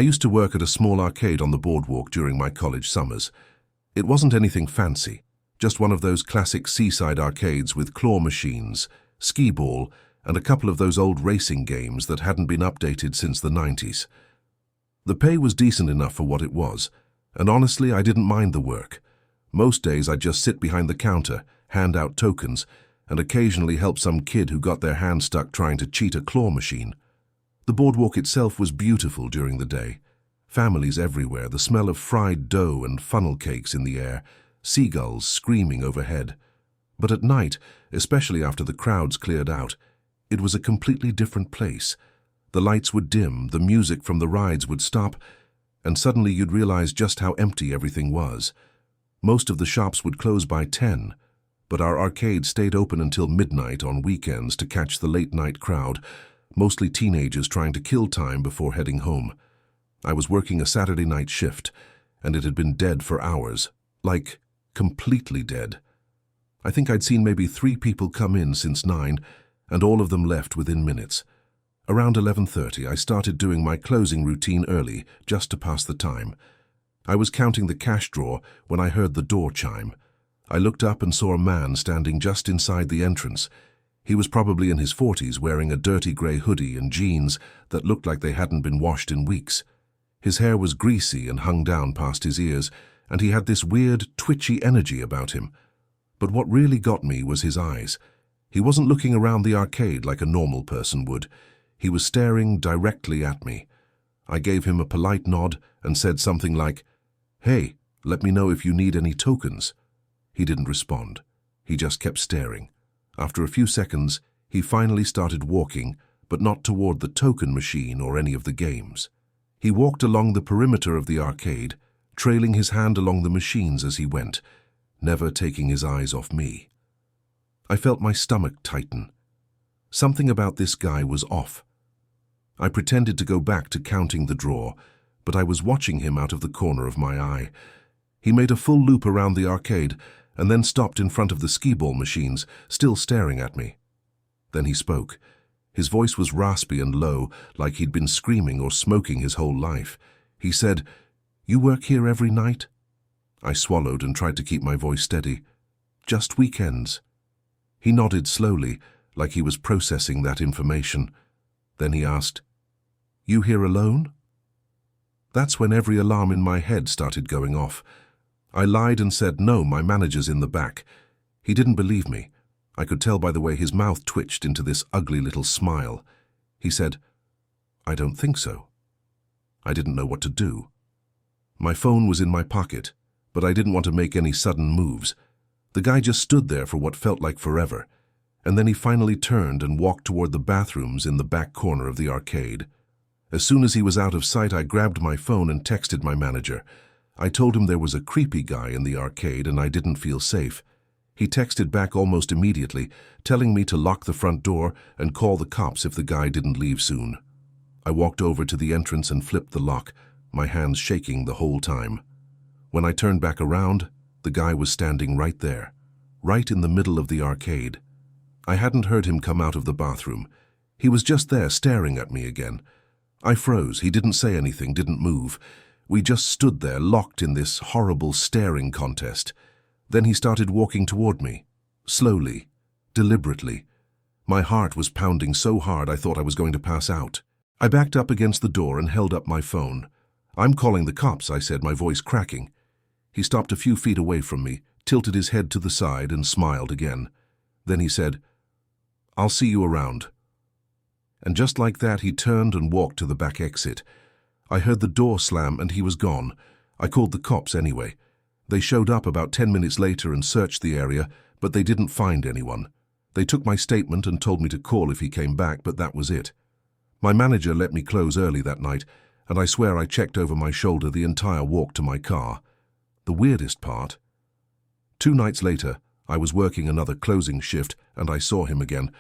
I used to work at a small arcade on the Boardwalk during my college summers. It wasn't anything fancy, just one of those classic seaside arcades with claw machines, skee-ball, and a couple of those old racing games that hadn't been updated since the 90s. The pay was decent enough for what it was, and honestly, I didn't mind the work. Most days I'd just sit behind the counter, hand out tokens, and occasionally help some kid who got their hand stuck trying to cheat a claw machine. The boardwalk itself was beautiful during the day. Families everywhere, the smell of fried dough and funnel cakes in the air, seagulls screaming overhead. But at night, especially after the crowds cleared out, it was a completely different place. The lights would dim, the music from the rides would stop, and suddenly you'd realize just how empty everything was. Most of the shops would close by 10, but our arcade stayed open until midnight on weekends to catch the late-night crowd, mostly teenagers trying to kill time before heading home. I was working a Saturday night shift, and it had been dead for hours, like completely dead. I think I'd seen maybe 3 people come in since 9, and all of them left within minutes. Around 11:30, I started doing my closing routine early, just to pass the time. I was counting the cash drawer when I heard the door chime. I looked up and saw a man standing just inside the entrance. He was probably in his 40s, wearing a dirty grey hoodie and jeans that looked like they hadn't been washed in weeks. His hair was greasy and hung down past his ears, and he had this weird, twitchy energy about him. But what really got me was his eyes. He wasn't looking around the arcade like a normal person would. He was staring directly at me. I gave him a polite nod and said something like, "Hey, let me know if you need any tokens." He didn't respond. He just kept staring. After a few seconds, he finally started walking, but not toward the token machine or any of the games. He walked along the perimeter of the arcade, trailing his hand along the machines as he went, never taking his eyes off me. I felt my stomach tighten. Something about this guy was off. I pretended to go back to counting the draw, but I was watching him out of the corner of my eye. He made a full loop around the arcade and then stopped in front of the skee-ball machines, still staring at me. Then he spoke. His voice was raspy and low, like he'd been screaming or smoking his whole life. He said, "You work here every night?" I swallowed and tried to keep my voice steady. "Just weekends." He nodded slowly, like he was processing that information. Then he asked, "You here alone?" That's when every alarm in my head started going off. I lied and said, "No, my manager's in the back." He didn't believe me. I could tell by the way his mouth twitched into this ugly little smile. He said, "I don't think so." I didn't know what to do. My phone was in my pocket, but I didn't want to make any sudden moves. The guy just stood there for what felt like forever, and then he finally turned and walked toward the bathrooms in the back corner of the arcade. As soon as he was out of sight, I grabbed my phone and texted my manager. I told him there was a creepy guy in the arcade and I didn't feel safe. He texted back almost immediately, telling me to lock the front door and call the cops if the guy didn't leave soon. I walked over to the entrance and flipped the lock, my hands shaking the whole time. When I turned back around, the guy was standing right there, right in the middle of the arcade. I hadn't heard him come out of the bathroom. He was just there staring at me again. I froze. He didn't say anything, didn't move. We just stood there, locked in this horrible staring contest. Then he started walking toward me, slowly, deliberately. My heart was pounding so hard I thought I was going to pass out. I backed up against the door and held up my phone. "I'm calling the cops," I said, my voice cracking. He stopped a few feet away from me, tilted his head to the side and smiled again. Then he said, "I'll see you around." And just like that, he turned and walked to the back exit. I heard the door slam and he was gone. I called the cops anyway. They showed up about 10 minutes later and searched the area, but they didn't find anyone. They took my statement and told me to call if he came back, but that was it. My manager let me close early that night, and I swear I checked over my shoulder the entire walk to my car. The weirdest part, 2 nights later, I was working another closing shift and I saw him again.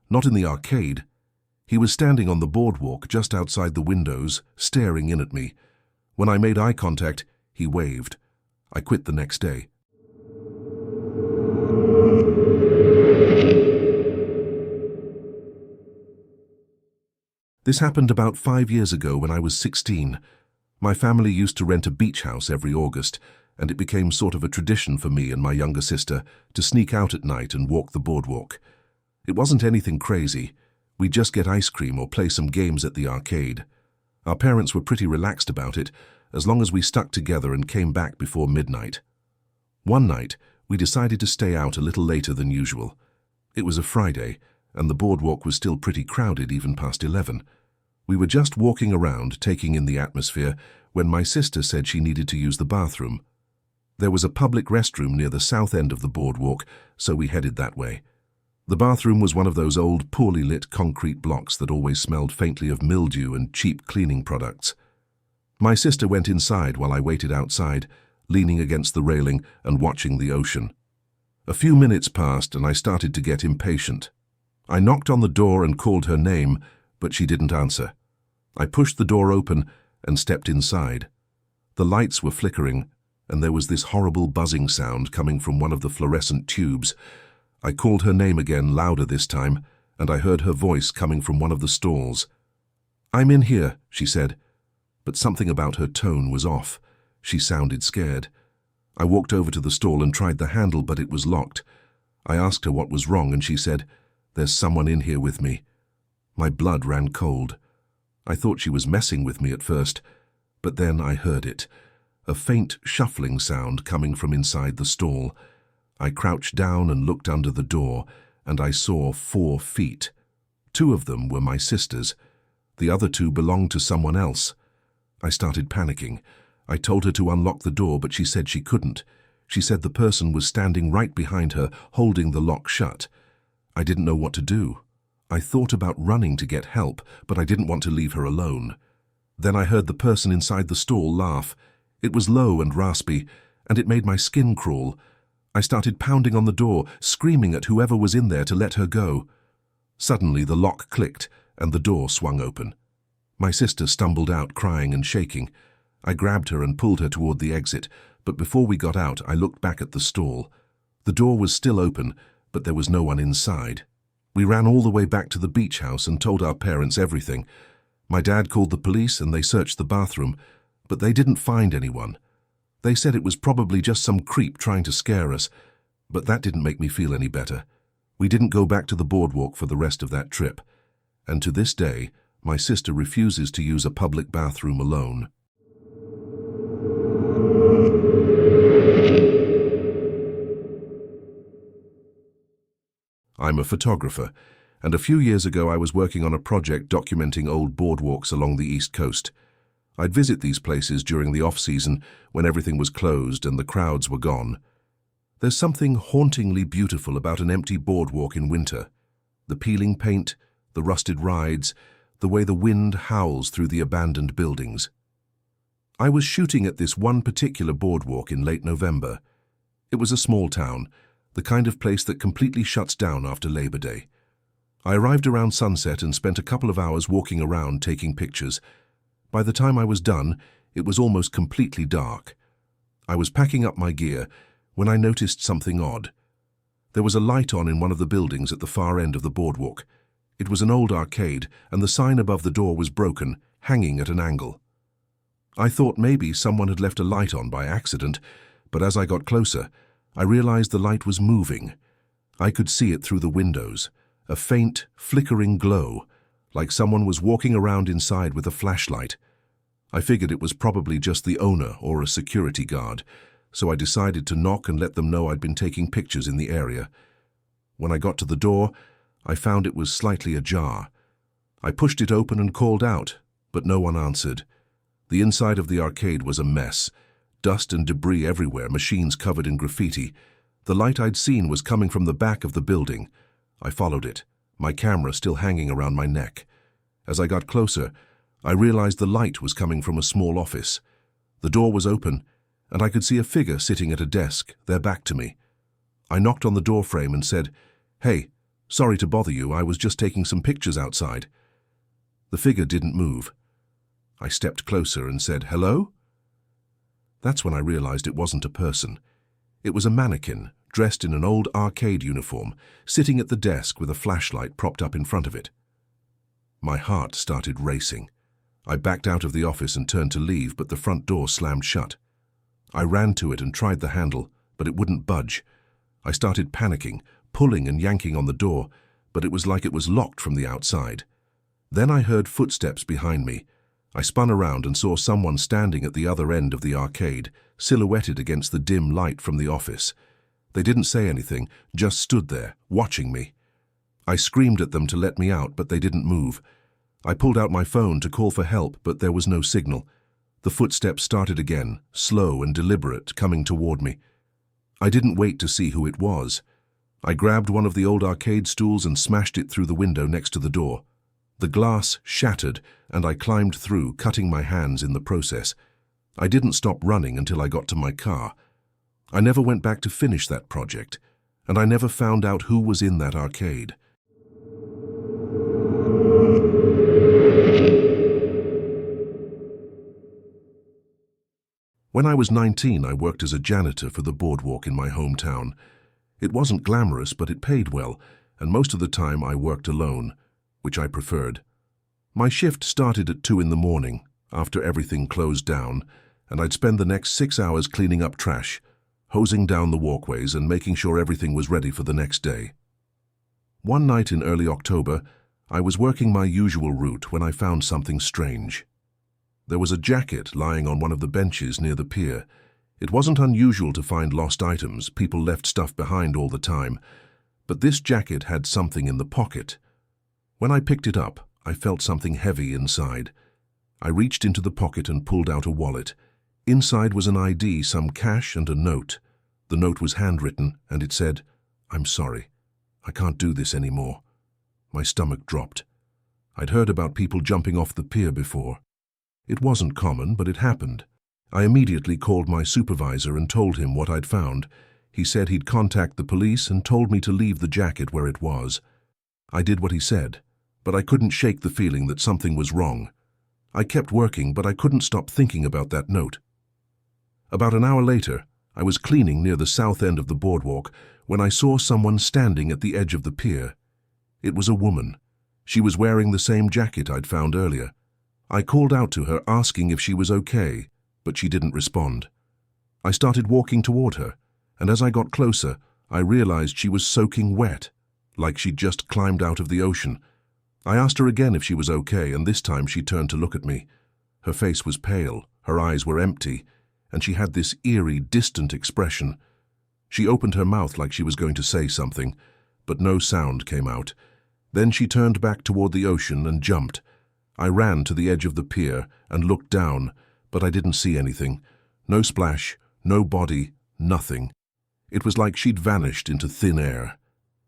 Not in the arcade. He was standing on the boardwalk just outside the windows, staring in at me. When I made eye contact, he waved. I quit the next day. This happened about 5 years ago when I was 16. My family used to rent a beach house every August, and it became sort of a tradition for me and my younger sister to sneak out at night and walk the boardwalk. It wasn't anything crazy. We'd just get ice cream or play some games at the arcade. Our parents were pretty relaxed about it, as long as we stuck together and came back before midnight. One night, we decided to stay out a little later than usual. It was a Friday, and the boardwalk was still pretty crowded even past 11. We were just walking around, taking in the atmosphere, when my sister said she needed to use the bathroom. There was a public restroom near the south end of the boardwalk, so we headed that way. The bathroom was one of those old, poorly lit concrete blocks that always smelled faintly of mildew and cheap cleaning products. My sister went inside while I waited outside, leaning against the railing and watching the ocean. A few minutes passed and I started to get impatient. I knocked on the door and called her name, but she didn't answer. I pushed the door open and stepped inside. The lights were flickering, and there was this horrible buzzing sound coming from one of the fluorescent tubes. I called her name again, louder this time, and I heard her voice coming from one of the stalls. "I'm in here," she said, but something about her tone was off. She sounded scared. I walked over to the stall and tried the handle, but it was locked. I asked her what was wrong, and she said, "There's someone in here with me." My blood ran cold. I thought she was messing with me at first, but then I heard it. A faint shuffling sound coming from inside the stall. I crouched down and looked under the door, and I saw 4 feet. 2 of them were my sister's. The other 2 belonged to someone else. I started panicking. I told her to unlock the door, but she said she couldn't. She said the person was standing right behind her, holding the lock shut. I didn't know what to do. I thought about running to get help, but I didn't want to leave her alone. Then I heard the person inside the stall laugh. It was low and raspy, and it made my skin crawl. I started pounding on the door, screaming at whoever was in there to let her go. Suddenly the lock clicked, and the door swung open. My sister stumbled out, crying and shaking. I grabbed her and pulled her toward the exit, but before we got out, I looked back at the stall. The door was still open, but there was no one inside. We ran all the way back to the beach house and told our parents everything. My dad called the police and they searched the bathroom, but they didn't find anyone. They said it was probably just some creep trying to scare us, but that didn't make me feel any better. We didn't go back to the boardwalk for the rest of that trip, and to this day, my sister refuses to use a public bathroom alone. I'm a photographer, and a few years ago I was working on a project documenting old boardwalks along the East Coast. I'd visit these places during the off-season when everything was closed and the crowds were gone. There's something hauntingly beautiful about an empty boardwalk in winter. The peeling paint, the rusted rides, the way the wind howls through the abandoned buildings. I was shooting at this one particular boardwalk in late November. It was a small town, the kind of place that completely shuts down after Labor Day. I arrived around sunset and spent a couple of hours walking around taking pictures. By the time I was done, it was almost completely dark. I was packing up my gear when I noticed something odd. There was a light on in one of the buildings at the far end of the boardwalk. It was an old arcade, and the sign above the door was broken, hanging at an angle. I thought maybe someone had left a light on by accident, but as I got closer, I realized the light was moving. I could see it through the windows, a faint, flickering glow, like someone was walking around inside with a flashlight. I figured it was probably just the owner or a security guard, so I decided to knock and let them know I'd been taking pictures in the area. When I got to the door, I found it was slightly ajar. I pushed it open and called out, but no one answered. The inside of the arcade was a mess. Dust and debris everywhere, machines covered in graffiti. The light I'd seen was coming from the back of the building. I followed it, my camera still hanging around my neck. As I got closer, I realized the light was coming from a small office. The door was open, and I could see a figure sitting at a desk, their back to me. I knocked on the door frame and said, "Hey, sorry to bother you, I was just taking some pictures outside." The figure didn't move. I stepped closer and said, "Hello?" That's when I realized it wasn't a person. It was a mannequin, dressed in an old arcade uniform, sitting at the desk with a flashlight propped up in front of it. My heart started racing. I backed out of the office and turned to leave, but the front door slammed shut. I ran to it and tried the handle, but it wouldn't budge. I started panicking, pulling and yanking on the door, but it was like it was locked from the outside. Then I heard footsteps behind me. I spun around and saw someone standing at the other end of the arcade, silhouetted against the dim light from the office. They didn't say anything, just stood there, watching me. I screamed at them to let me out, but they didn't move. I pulled out my phone to call for help, but there was no signal. The footsteps started again, slow and deliberate, coming toward me. I didn't wait to see who it was. I grabbed one of the old arcade stools and smashed it through the window next to the door. The glass shattered, and I climbed through, cutting my hands in the process. I didn't stop running until I got to my car. I never went back to finish that project, and I never found out who was in that arcade. When I was 19, I worked as a janitor for the Boardwalk in my hometown. It wasn't glamorous, but it paid well, and most of the time I worked alone, which I preferred. My shift started at 2 in the morning, after everything closed down, and I'd spend the next 6 hours cleaning up trash, hosing down the walkways and making sure everything was ready for the next day. One night in early October, I was working my usual route when I found something strange. There was a jacket lying on one of the benches near the pier. It wasn't unusual to find lost items, people left stuff behind all the time, but this jacket had something in the pocket. When I picked it up, I felt something heavy inside. I reached into the pocket and pulled out a wallet. Inside was an ID, some cash and a note. The note was handwritten, and it said, "I'm sorry. I can't do this anymore." My stomach dropped. I'd heard about people jumping off the pier before. It wasn't common, but it happened. I immediately called my supervisor and told him what I'd found. He said he'd contact the police and told me to leave the jacket where it was. I did what he said, but I couldn't shake the feeling that something was wrong. I kept working, but I couldn't stop thinking about that note. About an hour later, I was cleaning near the south end of the boardwalk when I saw someone standing at the edge of the pier. It was a woman. She was wearing the same jacket I'd found earlier. I called out to her, asking if she was okay, but she didn't respond. I started walking toward her, and as I got closer, I realized she was soaking wet, like she'd just climbed out of the ocean. I asked her again if she was okay, and this time she turned to look at me. Her face was pale, her eyes were empty, and she had this eerie, distant expression. She opened her mouth like she was going to say something, but no sound came out. Then she turned back toward the ocean and jumped. I ran to the edge of the pier and looked down, but I didn't see anything. No splash, no body, nothing. It was like she'd vanished into thin air.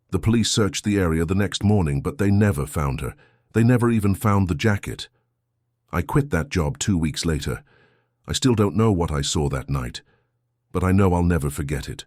The police searched the area the next morning, but they never found her. They never even found the jacket. I quit that job 2 weeks later. I still don't know what I saw that night, but I know I'll never forget it.